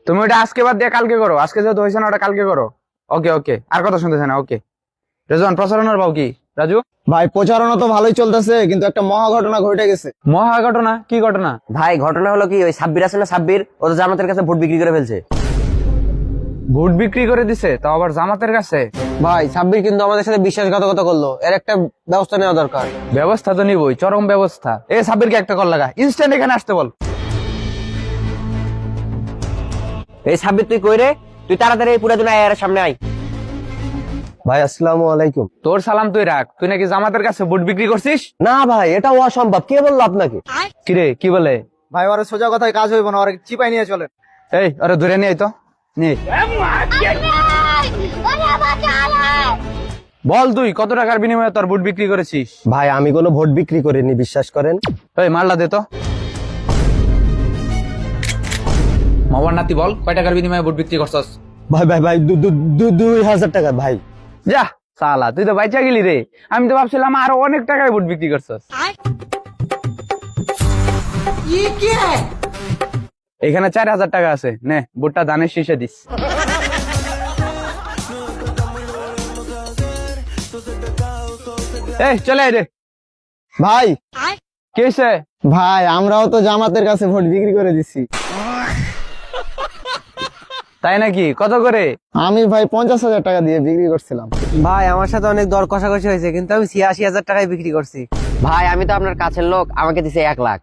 তুমি ওটা আজকে বাদ দিয়ে কালকে করো, আজকে যেহেতু হয়েছে না ওটা কালকে করো। ওকে ওকে, আর কথা শুনতেছে না। ওকে রেজওয়ান, প্রচারণার ভাও কি? রাজু ভাই প্রচারণা তো ভালোই চলতেছে, কিন্তু একটা মহা ঘটনা ঘটে গেছে। মহা ঘটনা? কি ঘটনা? ভাই ঘটনা হলো কি, ওই সাব্বির আছে না, সাব্বির ও তো জামাতের কাছে ভোট বিক্রি করে ফেলছে। ভোট বিক্রি করে দিছে, তাও আবার জামাতের কাছে? ভাই সাব্বির কিন্তু আমাদের সাথে বিশ্বাসঘাতকতা করলো, এর একটা ব্যবস্থা নেওয়া দরকার। ব্যবস্থা তো নিবই, চরম ব্যবস্থা। এ সাব্বিরকে একটা কল লাগা, ইনস্ট্যান্ট এখানে আসতে বল। এই সাব্বির তুই কই রে? তুই তাড়াতাড়ি পুরা দিন আয়ের সামনে আয়। ভাই আসসালামু আলাইকুম। তোর সালাম তুই রাখ, তুই নাকি জামাতের কাছে ভোট বিক্রি করছিস? না ভাই, এটা অসম্ভব। কে বললো আপনাকে? কিরে কি বলে? ভাই ওরা সোজা কথায় কাজ হইব না, ওরা চিপাই নিয়ে চলেন। এই আরে ধরে নিয়ে আয় তো, নিয়ে বল তুই কত টাকার বিনিময়ে তোর ভোট বিক্রি করেছিস? ভাই আমি কোনো ভোট বিক্রি করিনি, বিশ্বাস করেন। এই মাল্লা দে তো। মামার নাতি বল, কয় টাকার বিনিময়ে ভোট বিক্রি করছস? ভাই ভাই ভাই 2000 টাকা ভাই। যা সালা, তুই তো বাইচা গেলি রে। আমি তো ভাবছিলাম আরো অনেক টাকায় ভোট বিক্রি করছস। এখানে 4000 টাকা আছে, নে ভোটটা দানের শীষে দিস। এই চলে আয় রে। ভাই কি হয়েছে? ভাই আমরাও তো জামাতের কাছে ভোট বিক্রি করে দিছি। তাই নাকি? কত করে? আমি ভাই 50,000 টাকা দিয়ে বিক্রি করছিলাম। ভাই আমার সাথে অনেক দর কষাকষি হয়েছে, কিন্তু আমি 86,000 টাকায় বিক্রি করছি। ভাই আমি তো আপনার কাছের লোক, আমাকে দিছে 1 লাখ।